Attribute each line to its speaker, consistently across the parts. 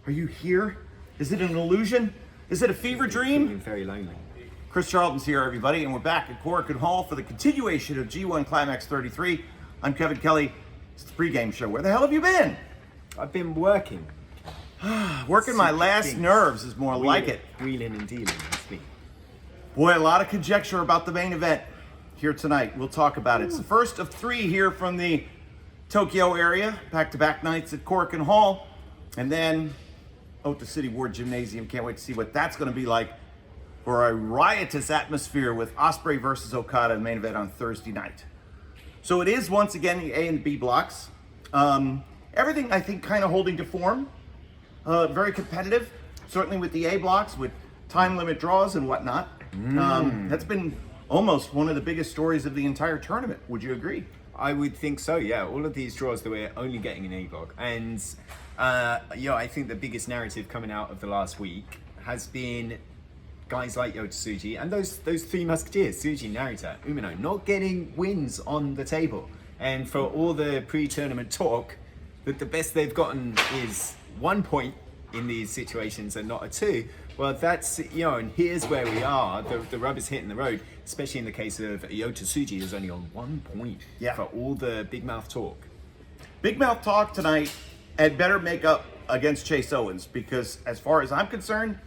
Speaker 1: Are you here? Is it an illusion? Is it a fever dream?
Speaker 2: Feeling very lonely.
Speaker 1: Chris Charlton's here, everybody, and we're back at Korakuen Hall for the continuation of G1 Climax 33. I'm Kevin Kelly. It's the pregame show. Where the hell have you been?
Speaker 2: I've been working.
Speaker 1: Working my last nerves is more like it.
Speaker 2: Wheeling and dealing, that's me.
Speaker 1: Boy, a lot of conjecture about the main event here tonight. We'll talk about it. It's the first of three here from the Tokyo area. Back-to-back nights at Korakuen Hall. And then Ota City Ward Gymnasium. Can't wait to see what that's going to be like for a riotous atmosphere with Osprey versus Okada in the main event on Thursday night. So it is once again the A and B blocks. Everything, I think, kind of holding to form. Very competitive, certainly with the A blocks, with time limit draws and whatnot. That's been almost one of the biggest stories of the entire tournament. Would you agree?
Speaker 2: I would think so, yeah. All of these draws that we're only getting in A block. And, I think the biggest narrative coming out of the last week has been guys like Yoda Tsuji and those three musketeers, Tsuji, Narita, Umino, not getting wins on the table. And for all the pre-tournament talk, that the best they've gotten is 1 point in these situations and not a 2. Well, that's, and here's where we are. The rubber's hitting the road, especially in the case of Yoda Tsuji, is only on 1 point for all the big mouth talk.
Speaker 1: Big mouth talk tonight had better make up against Chase Owens, because as far as I'm concerned,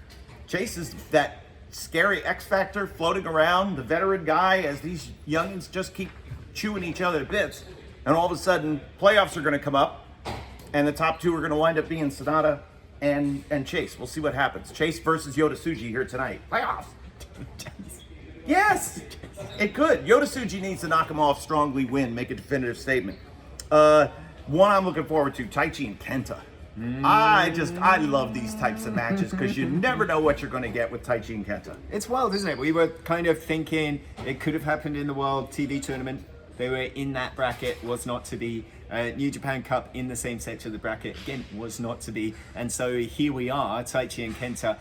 Speaker 1: Chase is that scary X factor floating around, the veteran guy, as these youngins just keep chewing each other to bits. And all of a sudden, playoffs are going to come up, and the top two are going to wind up being Sonata and Chase. We'll see what happens. Chase versus Yoda Tsuji here tonight. Playoffs. Yes, it could. Yoda Tsuji needs to knock him off, strongly win, make a definitive statement. One I'm looking forward to, Tai Chi and Kenta. I love these types of matches because you never know what you're going to get with Tai Chi and Kenta.
Speaker 2: It's wild, isn't it? We were kind of thinking it could have happened in the World TV tournament. They were in that bracket, was not to be. New Japan Cup in the same sector of the bracket, again, was not to be. And so here we are, Tai Chi and Kenta,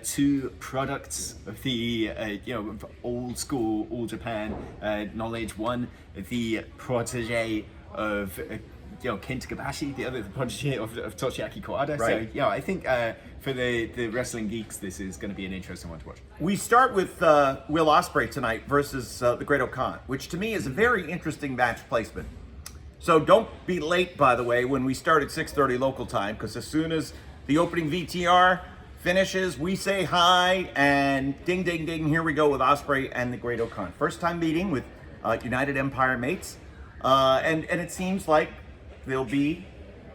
Speaker 2: two products of the, old school, all Japan knowledge. One, the protege of, Kenta Kobashi, the other, the protege of Toshiaki Kawada.
Speaker 1: Right.
Speaker 2: So, I think for the wrestling geeks, this is going to be an interesting one to watch.
Speaker 1: We start with Will Osprey tonight versus the Great OConnor, which to me is a very interesting match placement. So don't be late, by the way, when we start at 6:30 local time, because as soon as the opening VTR finishes, we say hi, and ding, ding, ding, here we go with Osprey and the Great OConnor. First time meeting with United Empire mates, and it seems like they'll be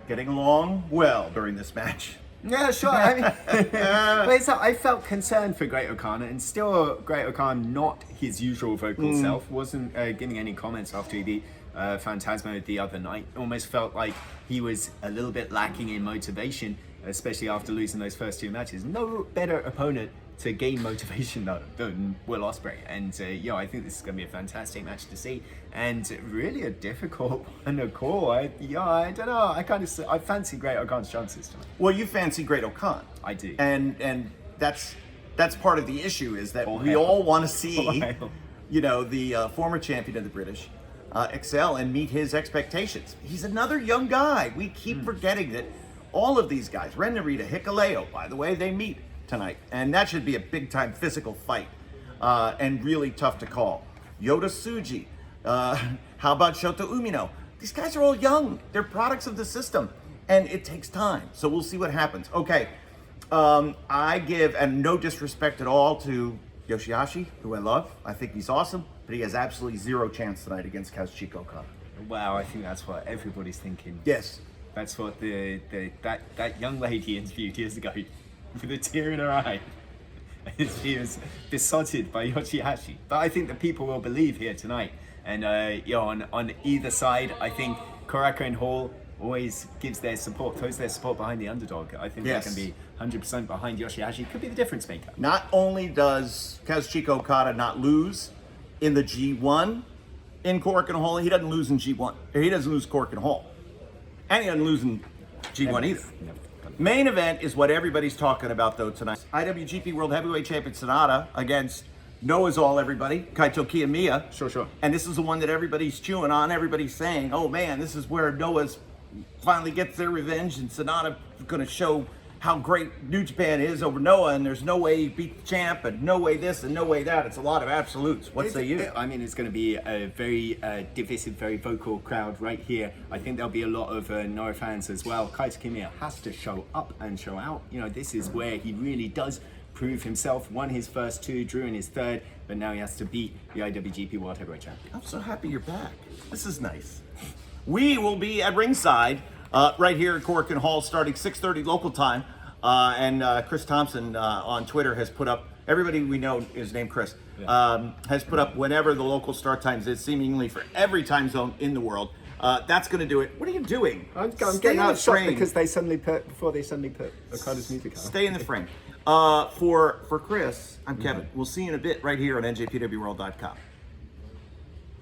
Speaker 1: getting along well during this match.
Speaker 2: Yeah, sure. I mean, I felt concerned for Great OConnor, and still Great OConnor, not his usual vocal self, wasn't giving any comments after he beat Phantasmo the other night. Almost felt like he was a little bit lacking in motivation, especially after losing those first two matches. No better opponent to gain motivation though than Will Osprey, and I think this is going to be a fantastic match to see, and really a difficult one to call. I don't know. I fancy Great OConnor's chances tonight.
Speaker 1: Well, you fancy Great OConnor.
Speaker 2: I do,
Speaker 1: and that's part of the issue, is that we all want to see, the former champion of the British excel and meet his expectations. He's another young guy. We keep forgetting that all of these guys, Ren Narita, Hikuleo, by the way, they meet tonight, and that should be a big-time physical fight, and really tough to call. Yoda Tsuji, how about Shoto Umino? These guys are all young. They're products of the system, and it takes time. So we'll see what happens. Okay, I give, and no disrespect at all to Yoshiashi, who I love. I think he's awesome, but he has absolutely zero chance tonight against Kazuchika Okada.
Speaker 2: Wow, I think that's what everybody's thinking.
Speaker 1: Yes.
Speaker 2: That's what that young lady interviewed years ago with a tear in her eye. She was besotted by Yoshiashi. But I think the people will believe here tonight. And on either side, I think Korakuen Hall always gives their support, throws their support behind the underdog. I think they can be 100% behind Yoshiashi. Could be the difference maker.
Speaker 1: Not only does Kazuchika Okada not lose in the G1 in Korakuen Hall, he doesn't lose in G1. He doesn't lose Korakuen Hall. And he doesn't lose in G1 either.
Speaker 2: Never.
Speaker 1: Main event is what everybody's talking about, though, tonight. IWGP World Heavyweight Champion Sonata against Noah's All, everybody, Kaito Kiyomiya.
Speaker 2: Sure.
Speaker 1: And this is the one that everybody's chewing on. Everybody's saying, oh man, this is where Noah's finally gets their revenge, and Sonata's going to show how great New Japan is over Noah, and there's no way he beat the champ, and no way this, and no way that. It's a lot of absolutes. What say you?
Speaker 2: I mean, it's going to be a very divisive, very vocal crowd right here. I think there'll be a lot of Noah fans as well. Kaito Kiyomiya has to show up and show out. You know, this is where he really does prove himself. Won his first 2, drew in his 3rd, but now he has to beat the IWGP World Heavyweight Champion.
Speaker 1: I'm so happy you're back. This is nice. We will be at ringside right here at Corkin Hall starting 6:30 local time. And Chris Thompson on Twitter has put up, everybody we know is named Chris, has put up whenever the local start times is, seemingly for every time zone in the world. That's going to do it. What are you doing?
Speaker 2: I'm getting out of frame because they suddenly put Okada's music out.
Speaker 1: Stay in the frame. For Chris, I'm Kevin. We'll see you in a bit right here on NJPWWorld.com.